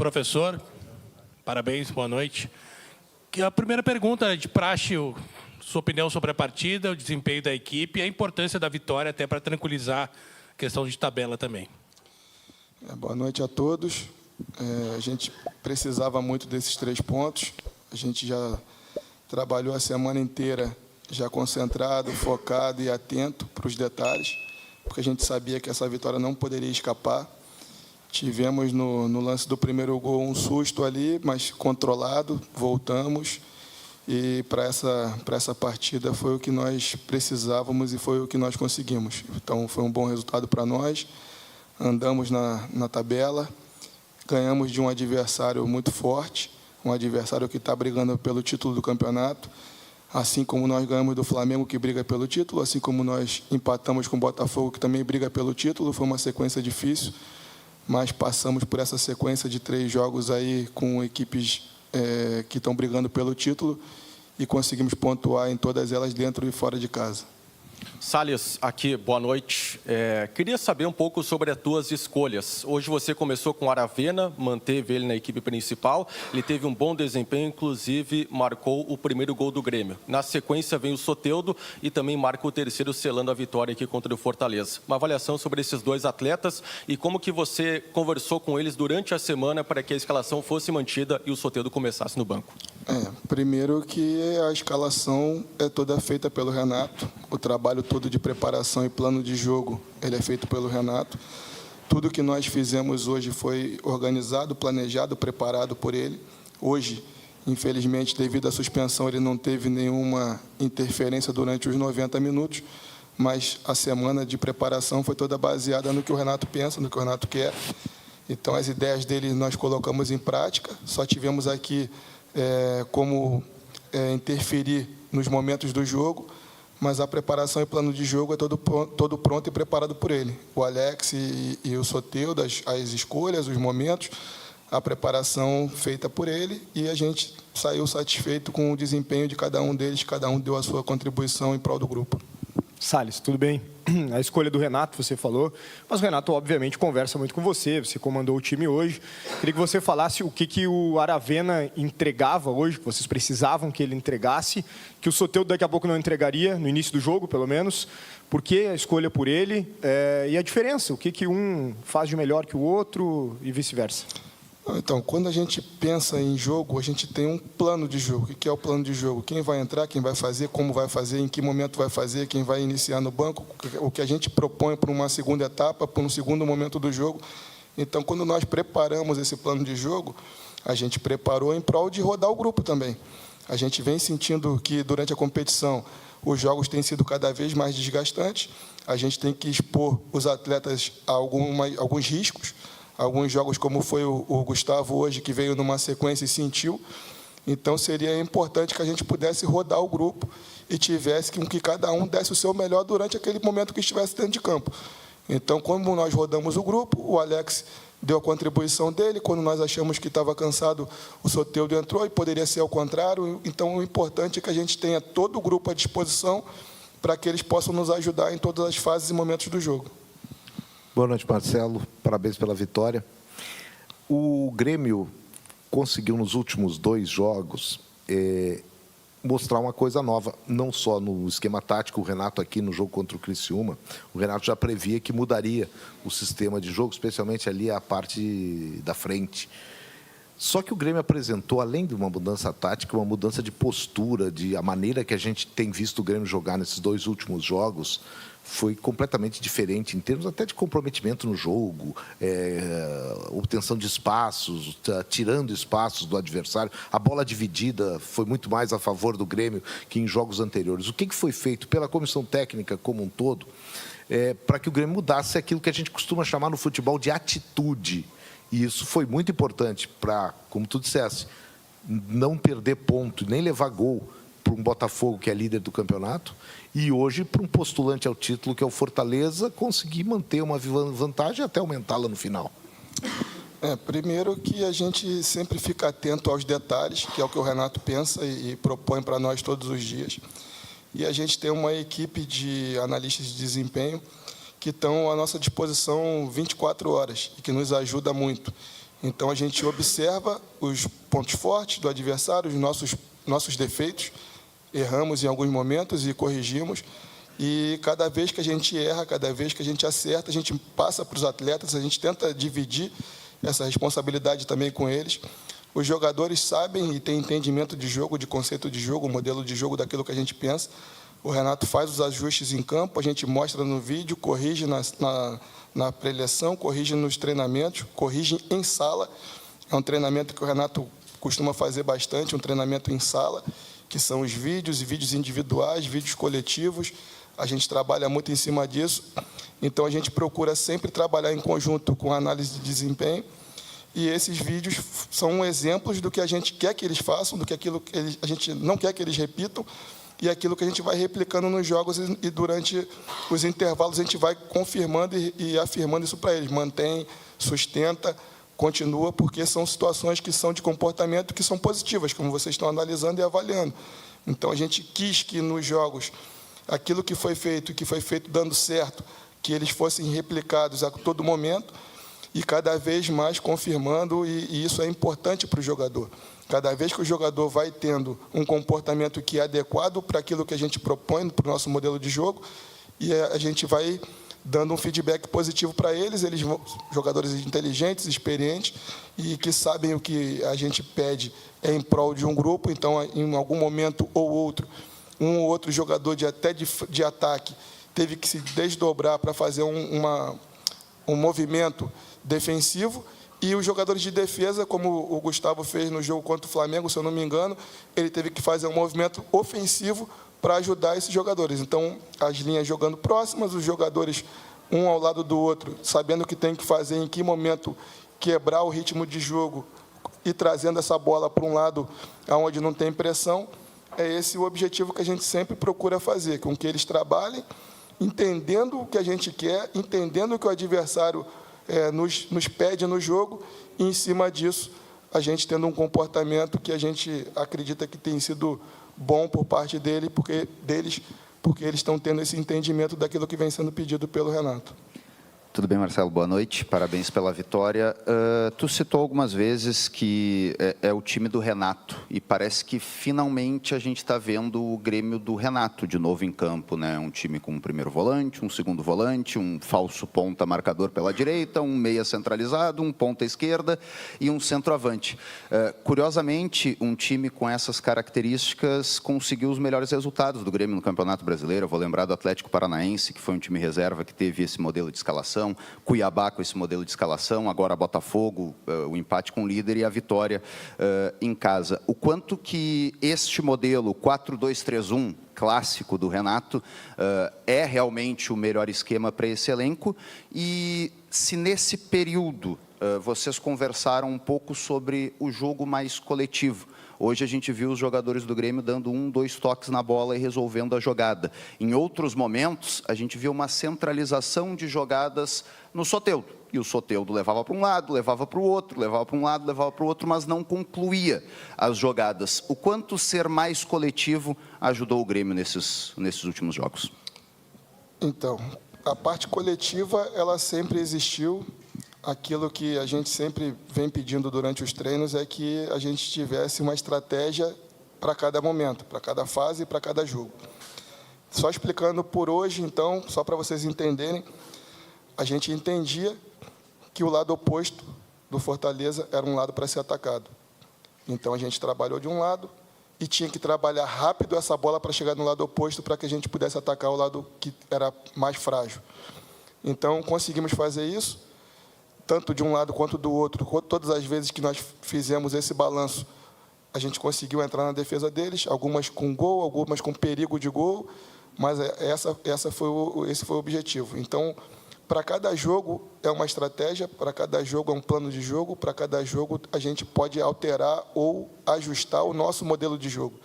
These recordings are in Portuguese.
Professor, parabéns, boa noite. A primeira pergunta de praxe, sua opinião sobre a partida, o desempenho da equipe e a importância da vitória, até para tranquilizar a questão de tabela também. Boa noite a todos. A gente precisava muito desses 3 pontos. A gente já trabalhou a semana inteira já concentrado, focado e atento para os detalhes, porque a gente sabia que essa vitória não poderia escapar. Tivemos no lance do primeiro gol um susto ali, mas controlado, voltamos. E para essa partida foi o que nós precisávamos e foi o que nós conseguimos. Então, foi um bom resultado para nós. Andamos na tabela, ganhamos de um adversário muito forte, um adversário que está brigando pelo título do campeonato, assim como nós ganhamos do Flamengo, que briga pelo título, assim como nós empatamos com o Botafogo, que também briga pelo título. Foi uma sequência difícil, mas passamos por essa sequência de 3 jogos aí com equipes que estão brigando pelo título e conseguimos pontuar em todas elas, dentro e fora de casa. Salles, aqui, boa noite. Queria saber um pouco sobre as tuas escolhas. Hoje você começou com o Aravena, manteve ele na equipe principal. Ele teve um bom desempenho, inclusive marcou o primeiro gol do Grêmio. Na sequência vem o Soteldo e também marca o terceiro, selando a vitória aqui contra o Fortaleza. Uma avaliação sobre esses 2 atletas e como que você conversou com eles durante a semana para que a escalação fosse mantida e o Soteldo começasse no banco. Primeiro que a escalação é toda feita pelo Renato. O trabalho todo de preparação e plano de jogo, ele é feito pelo Renato. Tudo que nós fizemos hoje foi organizado, planejado, preparado por ele. Hoje, infelizmente, devido à suspensão, ele não teve nenhuma interferência durante os 90 minutos, mas a semana de preparação foi toda baseada no que o Renato pensa, no que o Renato quer. Então, as ideias dele nós colocamos em prática. Só tivemos aqui como interferir nos momentos do jogo, mas a preparação e plano de jogo é todo pronto e preparado por ele. O Alex e o Soteldo, as escolhas, os momentos, a preparação feita por ele, e a gente saiu satisfeito com o desempenho de cada um deles, cada um deu a sua contribuição em prol do grupo. Salles, tudo bem? A escolha do Renato, você falou, mas o Renato, obviamente, conversa muito com você comandou o time hoje. Queria que você falasse o que o Aravena entregava hoje, que vocês precisavam que ele entregasse, que o Soteldo daqui a pouco não entregaria, no início do jogo, pelo menos. Por que a escolha por ele e a diferença? O que um faz de melhor que o outro e vice-versa? Então, quando a gente pensa em jogo, a gente tem um plano de jogo. O que é o plano de jogo? Quem vai entrar, quem vai fazer, como vai fazer, em que momento vai fazer, quem vai iniciar no banco, o que a gente propõe para uma segunda etapa, para um segundo momento do jogo. Então, quando nós preparamos esse plano de jogo, a gente preparou em prol de rodar o grupo também. A gente vem sentindo que, durante a competição, os jogos têm sido cada vez mais desgastantes. A gente tem que expor os atletas a alguns riscos. Alguns jogos, como foi o Gustavo hoje, que veio numa sequência e sentiu. Então, seria importante que a gente pudesse rodar o grupo e tivesse que cada um desse o seu melhor durante aquele momento que estivesse dentro de campo. Então, como nós rodamos o grupo, o Alex deu a contribuição dele. Quando nós achamos que estava cansado, o Soteldo entrou, e poderia ser ao contrário. Então, o importante é que a gente tenha todo o grupo à disposição para que eles possam nos ajudar em todas as fases e momentos do jogo. Boa noite, Marcelo. Parabéns pela vitória. O Grêmio conseguiu, nos últimos 2 jogos, mostrar uma coisa nova, não só no esquema tático. O Renato, aqui no jogo contra o Criciúma, o Renato já previa que mudaria o sistema de jogo, especialmente ali a parte da frente. Só que o Grêmio apresentou, além de uma mudança tática, uma mudança de postura, a maneira que a gente tem visto o Grêmio jogar nesses 2 últimos jogos foi completamente diferente, em termos até de comprometimento no jogo, obtenção de espaços, tirando espaços do adversário. A bola dividida foi muito mais a favor do Grêmio que em jogos anteriores. O que foi feito pela comissão técnica como um todo para que o Grêmio mudasse aquilo que a gente costuma chamar no futebol de atitude? E isso foi muito importante para, como tu dissesse, não perder ponto, nem levar gol para um Botafogo que é líder do campeonato, e hoje para um postulante ao título que é o Fortaleza, conseguir manter uma vantagem e até aumentá-la no final. Primeiro que a gente sempre fica atento aos detalhes, que é o que o Renato pensa e propõe para nós todos os dias. E a gente tem uma equipe de analistas de desempenho que estão à nossa disposição 24 horas e que nos ajuda muito. Então, a gente observa os pontos fortes do adversário, os nossos defeitos, erramos em alguns momentos e corrigimos. E cada vez que a gente erra, cada vez que a gente acerta, a gente passa para os atletas, a gente tenta dividir essa responsabilidade também com eles. Os jogadores sabem e têm entendimento de jogo, de conceito de jogo, modelo de jogo daquilo que a gente pensa. O Renato faz os ajustes em campo, a gente mostra no vídeo, corrige na pré-eleção, corrige nos treinamentos, corrige em sala. É um treinamento que o Renato costuma fazer bastante, um treinamento em sala, que são os vídeos, e vídeos individuais, vídeos coletivos. A gente trabalha muito em cima disso. Então, a gente procura sempre trabalhar em conjunto com a análise de desempenho. E esses vídeos são exemplos do que a gente quer que eles façam, do que aquilo que a gente não quer que eles repitam, e aquilo que a gente vai replicando nos jogos, e durante os intervalos a gente vai confirmando e afirmando isso para eles. Mantém, sustenta, continua, porque são situações que são de comportamento que são positivas, como vocês estão analisando e avaliando. Então, a gente quis que nos jogos, aquilo que foi feito dando certo, que eles fossem replicados a todo momento, e cada vez mais confirmando, e isso é importante para o jogador. Cada vez que o jogador vai tendo um comportamento que é adequado para aquilo que a gente propõe, para o nosso modelo de jogo, e a gente vai dando um feedback positivo para eles, jogadores inteligentes, experientes, e que sabem o que a gente pede é em prol de um grupo. Então, em algum momento ou outro, um ou outro jogador de ataque teve que se desdobrar para fazer um movimento defensivo, e os jogadores de defesa, como o Gustavo fez no jogo contra o Flamengo, se eu não me engano, ele teve que fazer um movimento ofensivo para ajudar esses jogadores. Então, as linhas jogando próximas, os jogadores um ao lado do outro, sabendo o que tem que fazer, em que momento quebrar o ritmo de jogo e trazendo essa bola para um lado onde não tem pressão. É esse o objetivo que a gente sempre procura fazer, com que eles trabalhem, entendendo o que a gente quer, entendendo o que o adversário nos pede no jogo, e, em cima disso, a gente tendo um comportamento que a gente acredita que tem sido bom por parte deles, porque eles estão tendo esse entendimento daquilo que vem sendo pedido pelo Renato. Tudo bem, Marcelo? Boa noite. Parabéns pela vitória. Tu citou algumas vezes que é o time do Renato, e parece que finalmente a gente está vendo o Grêmio do Renato de novo em campo, né? Um time com um primeiro volante, um segundo volante, um falso ponta marcador pela direita, um meia centralizado, um ponta esquerda e um centroavante. Curiosamente, um time com essas características conseguiu os melhores resultados do Grêmio no Campeonato Brasileiro. Eu vou lembrar do Atlético Paranaense, que foi um time reserva que teve esse modelo de escalação, Cuiabá com esse modelo de escalação, agora Botafogo, o empate com o líder e a vitória em casa. O quanto que este modelo 4-2-3-1 clássico do Renato é realmente o melhor esquema para esse elenco, e se nesse período vocês conversaram um pouco sobre o jogo mais coletivo. Hoje a gente viu os jogadores do Grêmio dando 1, 2 toques na bola e resolvendo a jogada. Em outros momentos, a gente viu uma centralização de jogadas no Soteldo. E o Soteldo levava para um lado, levava para o outro, levava para um lado, levava para o outro, mas não concluía as jogadas. O quanto ser mais coletivo ajudou o Grêmio nesses últimos jogos? Então, a parte coletiva, ela sempre existiu. Aquilo que a gente sempre vem pedindo durante os treinos é que a gente tivesse uma estratégia para cada momento, para cada fase e para cada jogo. Só explicando por hoje, então, só para vocês entenderem, a gente entendia que o lado oposto do Fortaleza era um lado para ser atacado. Então, a gente trabalhou de um lado e tinha que trabalhar rápido essa bola para chegar no lado oposto, para que a gente pudesse atacar o lado que era mais frágil. Então, conseguimos fazer isso, tanto de um lado quanto do outro. Todas as vezes que nós fizemos esse balanço, a gente conseguiu entrar na defesa deles, algumas com gol, algumas com perigo de gol, mas esse foi o objetivo. Então, para cada jogo é uma estratégia, para cada jogo é um plano de jogo, para cada jogo a gente pode alterar ou ajustar o nosso modelo de jogo.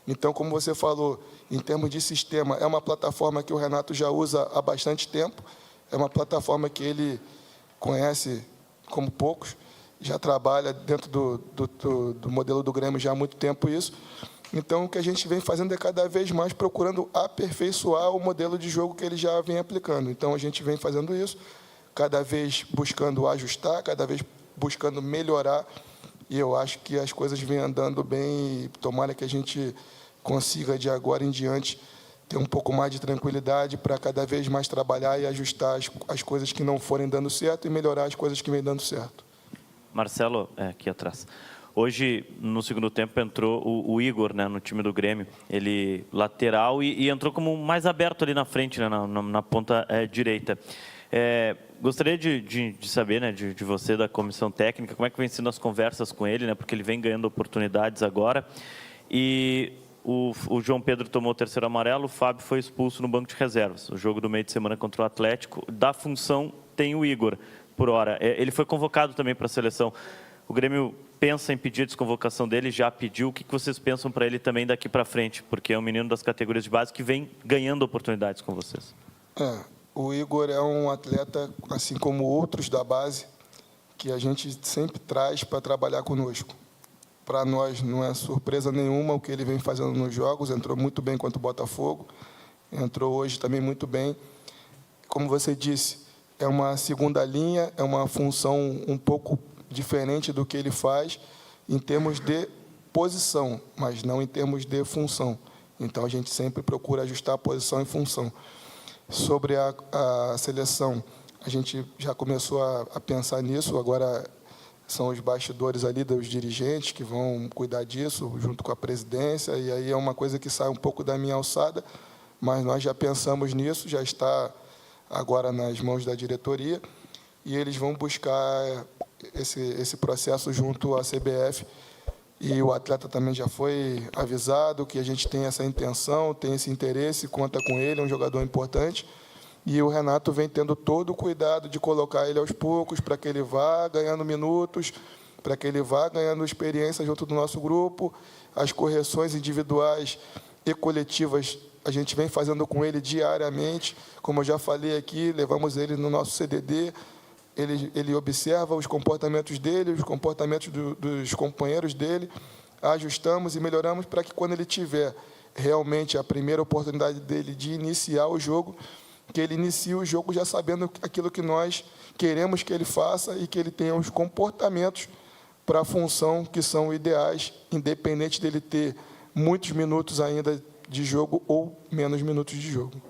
Então, como você falou, em termos de sistema, é uma plataforma que o Renato já usa há bastante tempo, é uma plataforma que ele conhece como poucos, já trabalha dentro do modelo do Grêmio já há muito tempo isso. Então, o que a gente vem fazendo é cada vez mais procurando aperfeiçoar o modelo de jogo que ele já vem aplicando. Então, a gente vem fazendo isso, cada vez buscando ajustar, cada vez buscando melhorar, e eu acho que as coisas vêm andando bem, e tomara que a gente consiga, de agora em diante, ter um pouco mais de tranquilidade para cada vez mais trabalhar e ajustar as coisas que não forem dando certo e melhorar as coisas que vêm dando certo. Marcelo, aqui atrás. Hoje, no segundo tempo, entrou o Igor, né, no time do Grêmio. Ele lateral e entrou como mais aberto ali na frente, né, na ponta direita. Gostaria de saber, né, de você, da comissão técnica, como é que vem sendo as conversas com ele, né, porque ele vem ganhando oportunidades agora. E o João Pedro tomou o terceiro amarelo, o Fábio foi expulso no banco de reservas. O jogo do meio de semana contra o Atlético, da função, tem o Igor, por hora. Ele foi convocado também para a seleção. O Grêmio pensa em pedir a desconvocação dele, já pediu. O que vocês pensam para ele também daqui para frente? Porque é um menino das categorias de base que vem ganhando oportunidades com vocês. O Igor é um atleta, assim como outros da base, que a gente sempre traz para trabalhar conosco. Para nós não é surpresa nenhuma o que ele vem fazendo nos jogos, entrou muito bem contra o Botafogo, entrou hoje também muito bem. Como você disse, é uma segunda linha, é uma função um pouco diferente do que ele faz em termos de posição, mas não em termos de função. Então, a gente sempre procura ajustar a posição e função. Sobre a seleção, a gente já começou a pensar nisso, agora são os bastidores ali dos dirigentes que vão cuidar disso, junto com a presidência, e aí é uma coisa que sai um pouco da minha alçada, mas nós já pensamos nisso, já está agora nas mãos da diretoria, e eles vão buscar esse processo junto à CBF, e o atleta também já foi avisado que a gente tem essa intenção, tem esse interesse, conta com ele, é um jogador importante, e o Renato vem tendo todo o cuidado de colocar ele aos poucos, para que ele vá ganhando minutos, para que ele vá ganhando experiência junto do nosso grupo. As correções individuais e coletivas a gente vem fazendo com ele diariamente. Como eu já falei aqui, levamos ele no nosso CDD, ele observa os comportamentos dele, os comportamentos dos companheiros dele, ajustamos e melhoramos para que, quando ele tiver realmente a primeira oportunidade dele de iniciar o jogo, que ele inicie o jogo já sabendo aquilo que nós queremos que ele faça e que ele tenha os comportamentos para a função que são ideais, independente dele ter muitos minutos ainda de jogo ou menos minutos de jogo.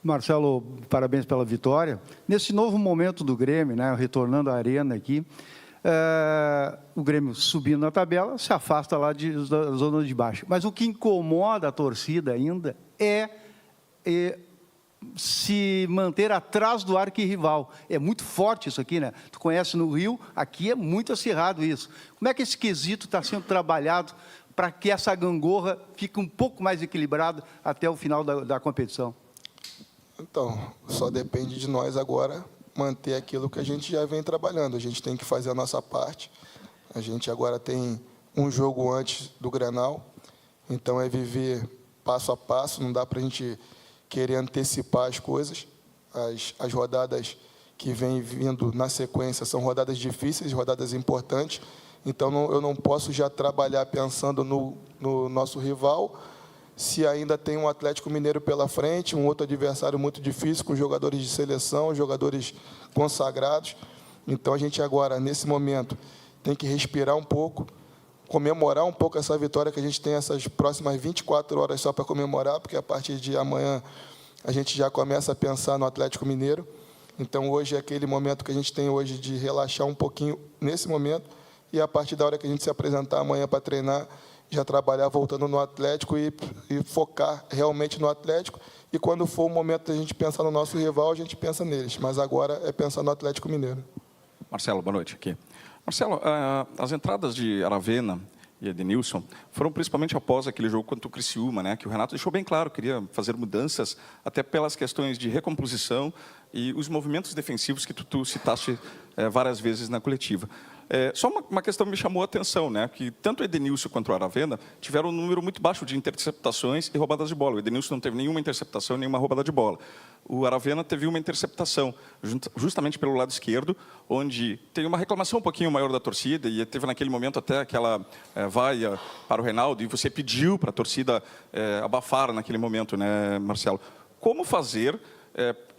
Marcelo, parabéns pela vitória. Nesse novo momento do Grêmio, né, retornando à arena aqui, o Grêmio subindo na tabela, se afasta lá da zona de baixo. Mas o que incomoda a torcida ainda é se manter atrás do arquirrival. É muito forte isso aqui, né? Tu conhece no Rio, aqui é muito acirrado isso. Como é que esse quesito está sendo trabalhado para que essa gangorra fique um pouco mais equilibrada até o final da competição? Então, só depende de nós agora manter aquilo que a gente já vem trabalhando. A gente tem que fazer a nossa parte. A gente agora tem um jogo antes do Grenal, então é viver passo a passo, não dá para a gente querer antecipar as coisas. As rodadas que vêm vindo na sequência são rodadas difíceis, rodadas importantes, então eu não posso já trabalhar pensando no nosso rival, se ainda tem um Atlético Mineiro pela frente, um outro adversário muito difícil, com jogadores de seleção, jogadores consagrados. Então, a gente agora, nesse momento, tem que respirar um pouco, comemorar um pouco essa vitória, que a gente tem essas próximas 24 horas só para comemorar, porque a partir de amanhã a gente já começa a pensar no Atlético Mineiro. Então, hoje é aquele momento que a gente tem hoje de relaxar um pouquinho nesse momento, e a partir da hora que a gente se apresentar amanhã para treinar, já trabalhar voltando no Atlético e focar realmente no Atlético. E quando for o momento da gente pensar no nosso rival, a gente pensa neles. Mas agora é pensar no Atlético Mineiro. Marcelo, boa noite aqui. Marcelo, as entradas de Aravena e Edenilson foram principalmente após aquele jogo contra o Criciúma, né, que o Renato deixou bem claro, queria fazer mudanças, até pelas questões de recomposição e os movimentos defensivos que tu citaste várias vezes na coletiva. Só uma questão me chamou a atenção, né, que tanto o Edenilson quanto o Aravena tiveram um número muito baixo de interceptações e roubadas de bola. O Edenilson não teve nenhuma interceptação, nenhuma roubada de bola. O Aravena teve uma interceptação, justamente pelo lado esquerdo, onde tem uma reclamação um pouquinho maior da torcida, e teve naquele momento até aquela vaia para o Reinaldo, e você pediu para a torcida abafar naquele momento, né, Marcelo? Como fazer,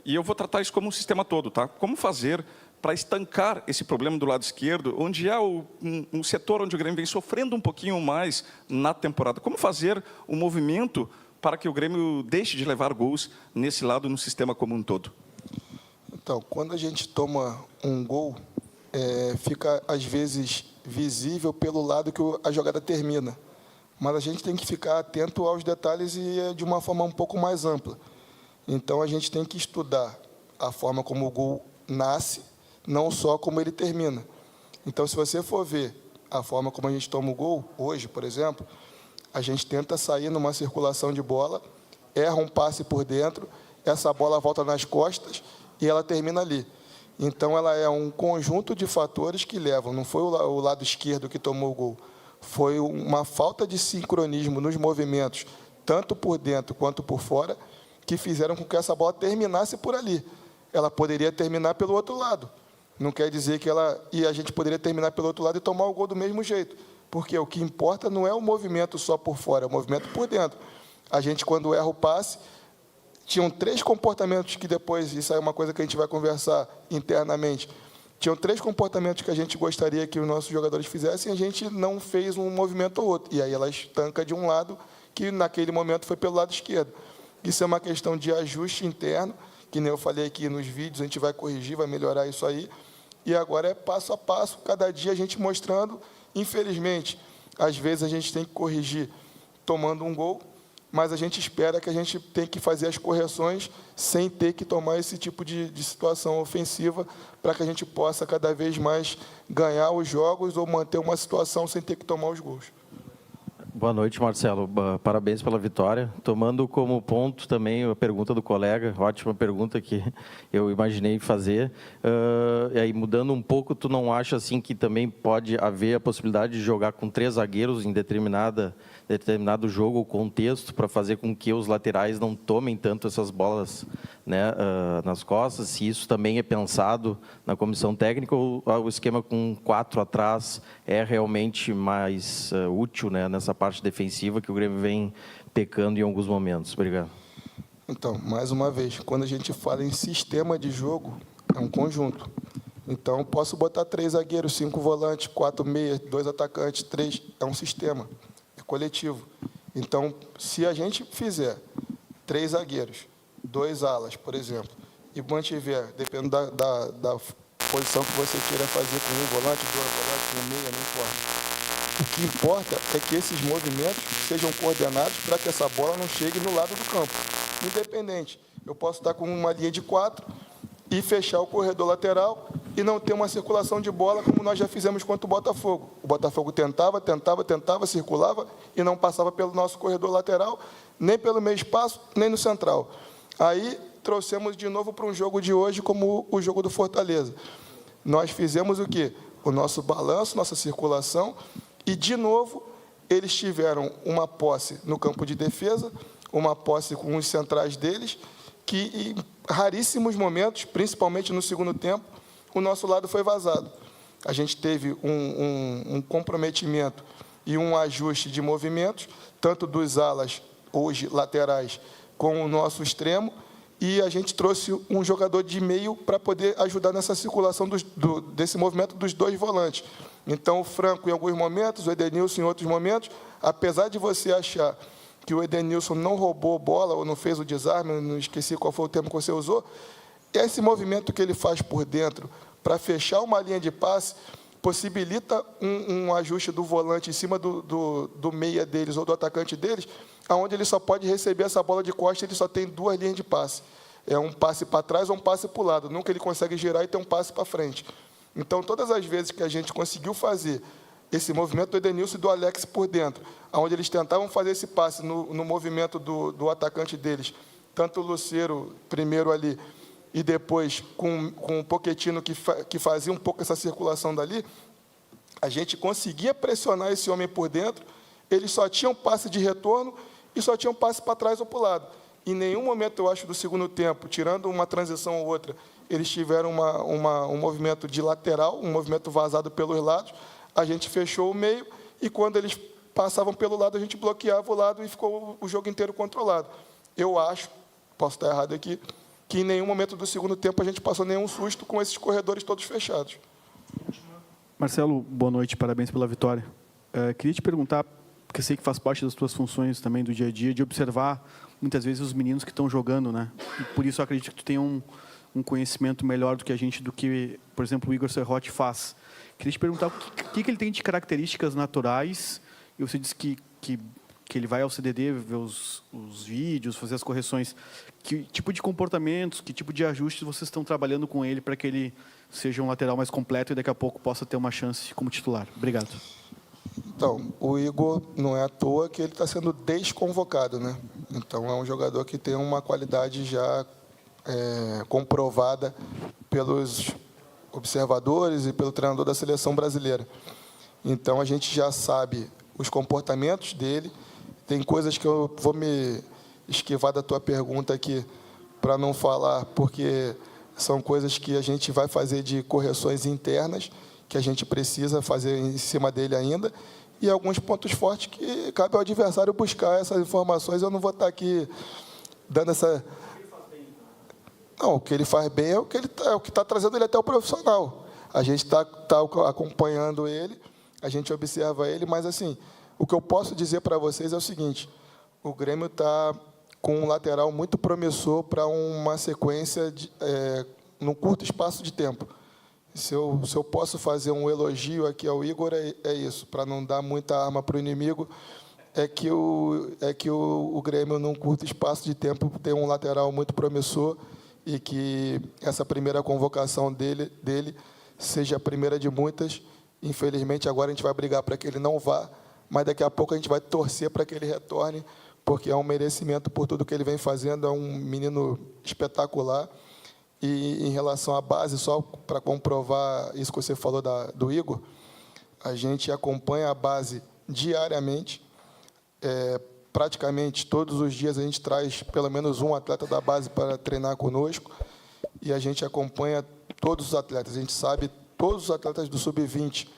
e eu vou tratar isso como um sistema todo, tá? Como fazer para estancar esse problema do lado esquerdo, onde é um setor onde o Grêmio vem sofrendo um pouquinho mais na temporada? Como fazer o movimento para que o Grêmio deixe de levar gols nesse lado, no sistema como um todo? Então, quando a gente toma um gol, fica, às vezes, visível pelo lado que a jogada termina. Mas a gente tem que ficar atento aos detalhes e de uma forma um pouco mais ampla. Então, a gente tem que estudar a forma como o gol nasce, não só como ele termina. Então, se você for ver a forma como a gente toma o gol, hoje, por exemplo, a gente tenta sair numa circulação de bola, erra um passe por dentro, essa bola volta nas costas e ela termina ali. Então, ela é um conjunto de fatores que levam, não foi o lado esquerdo que tomou o gol, foi uma falta de sincronismo nos movimentos, tanto por dentro quanto por fora, que fizeram com que essa bola terminasse por ali. Ela poderia terminar pelo outro lado. Não quer dizer que a gente poderia terminar pelo outro lado e tomar o gol do mesmo jeito. Porque o que importa não é o movimento só por fora, é o movimento por dentro. A gente, quando erra o passe, tinham 3 comportamentos que depois, isso é uma coisa que a gente vai conversar internamente, tinham 3 comportamentos que a gente gostaria que os nossos jogadores fizessem e a gente não fez um movimento ou outro. E aí ela estanca de um lado, que naquele momento foi pelo lado esquerdo. Isso é uma questão de ajuste interno, que nem eu falei aqui nos vídeos, a gente vai corrigir, vai melhorar isso aí. E agora é passo a passo, cada dia a gente mostrando. Infelizmente, às vezes a gente tem que corrigir tomando um gol, mas a gente espera que a gente tem que fazer as correções sem ter que tomar esse tipo de situação ofensiva para que a gente possa cada vez mais ganhar os jogos ou manter uma situação sem ter que tomar os gols. Boa noite, Marcelo. Parabéns pela vitória. Tomando como ponto também a pergunta do colega, ótima pergunta que eu imaginei fazer. E aí, mudando um pouco, tu não acha assim que também pode haver a possibilidade de jogar com 3 zagueiros em determinado jogo ou contexto para fazer com que os laterais não tomem tanto essas bolas, né, nas costas? Se isso também é pensado na comissão técnica ou o esquema com 4 atrás é realmente mais útil, né, nessa parte defensiva que o Grêmio vem pecando em alguns momentos? Obrigado. Então, mais uma vez, quando a gente fala em sistema de jogo, é um conjunto. Então, posso botar 3 zagueiros, 5 volantes, 4 meias, 2 atacantes, 3, é um sistema, é coletivo. Então, se a gente fizer 3 zagueiros, 2 alas, por exemplo, e mantiver, dependendo da posição que você queira fazer com um volante, 2 volantes, 1 meia, não importa. O que importa é que esses movimentos sejam coordenados para que essa bola não chegue no lado do campo. Independente, eu posso estar com uma linha de 4 e fechar o corredor lateral e não ter uma circulação de bola como nós já fizemos contra o Botafogo. O Botafogo tentava, circulava e não passava pelo nosso corredor lateral, nem pelo meio espaço, nem no central. Aí trouxemos de novo para um jogo de hoje como o jogo do Fortaleza. Nós fizemos o quê? O nosso balanço, nossa circulação. E, de novo, eles tiveram uma posse no campo de defesa, uma posse com os centrais deles, que, em raríssimos momentos, principalmente no segundo tempo, o nosso lado foi vazado. A gente teve um comprometimento e um ajuste de movimentos, tanto dos alas, hoje laterais, com o nosso extremo, e a gente trouxe um jogador de meio para poder ajudar nessa circulação desse movimento dos 2 volantes. Então, o Franco em alguns momentos, o Edenilson em outros momentos, apesar de você achar que o Edenilson não roubou bola ou não fez o desarme, não esqueci qual foi o termo que você usou, esse movimento que ele faz por dentro para fechar uma linha de passe possibilita um ajuste do volante em cima do meia deles ou do atacante deles, onde ele só pode receber essa bola de costa, ele só tem 2 linhas de passe. É um passe para trás ou um passe para o lado. Nunca ele consegue girar e ter um passe para frente. Então, todas as vezes que a gente conseguiu fazer esse movimento do Edenilson e do Alex por dentro, onde eles tentavam fazer esse passe no movimento do atacante deles, tanto o Lucero primeiro ali e depois com o Pochettino que fazia um pouco essa circulação dali, a gente conseguia pressionar esse homem por dentro, eles só tinham passe de retorno e só tinham passe para trás ou para o lado. Em nenhum momento, eu acho, do segundo tempo, tirando uma transição ou outra, eles tiveram um movimento de lateral, um movimento vazado pelos lados, a gente fechou o meio e, quando eles passavam pelo lado, a gente bloqueava o lado e ficou o jogo inteiro controlado. Eu acho, posso estar errado aqui, que em nenhum momento do segundo tempo a gente passou nenhum susto com esses corredores todos fechados. Marcelo, boa noite, parabéns pela vitória. Queria te perguntar, porque sei que faz parte das tuas funções também do dia a dia, de observar muitas vezes os meninos que estão jogando, né? E por isso eu acredito que tu tem um conhecimento melhor do que a gente, do que, por exemplo, o Igor Serrote faz. Queria te perguntar o que ele tem de características naturais, e você disse que ele vai ao CDD ver os vídeos, fazer as correções. Que tipo de comportamentos, que tipo de ajustes vocês estão trabalhando com ele para que ele seja um lateral mais completo e daqui a pouco possa ter uma chance como titular? Obrigado. Então, o Igor não é à toa que ele está sendo desconvocado, né? Então, é um jogador que tem uma qualidade já comprovada pelos observadores e pelo treinador da seleção brasileira. Então, a gente já sabe os comportamentos dele. Tem coisas que eu vou me esquivar da tua pergunta aqui para não falar, porque são coisas que a gente vai fazer de correções internas, que a gente precisa fazer em cima dele ainda, e alguns pontos fortes que cabe ao adversário buscar essas informações. Eu não vou estar aqui dando essa... Não, o que ele faz bem é o que está trazendo ele até o profissional. A gente está acompanhando ele, a gente observa ele, mas, assim, o que eu posso dizer para vocês é o seguinte: o Grêmio está com um lateral muito promissor para uma sequência num curto espaço de tempo. Se eu posso fazer um elogio aqui ao Igor, é isso, para não dar muita arma para o inimigo, é que o Grêmio, num curto espaço de tempo, tem um lateral muito promissor e que essa primeira convocação dele seja a primeira de muitas. Infelizmente, agora a gente vai brigar para que ele não vá, mas daqui a pouco a gente vai torcer para que ele retorne, porque é um merecimento por tudo que ele vem fazendo, é um menino espetacular. E em relação à base, só para comprovar isso que você falou do Igor, a gente acompanha a base diariamente. Praticamente todos os dias a gente traz pelo menos um atleta da base para treinar conosco, e a gente acompanha todos os atletas. A gente sabe todos os atletas do sub-20,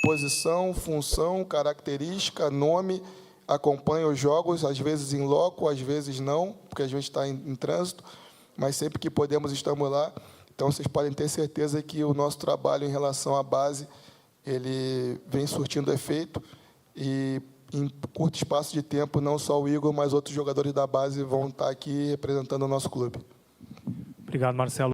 posição, função, característica, nome, acompanha os jogos, às vezes em loco, às vezes não, porque a gente está em trânsito, mas sempre que podemos estamos lá. Então, vocês podem ter certeza que o nosso trabalho em relação à base, ele vem surtindo efeito, e em curto espaço de tempo, não só o Igor, mas outros jogadores da base vão estar aqui representando o nosso clube. Obrigado, Marcelo.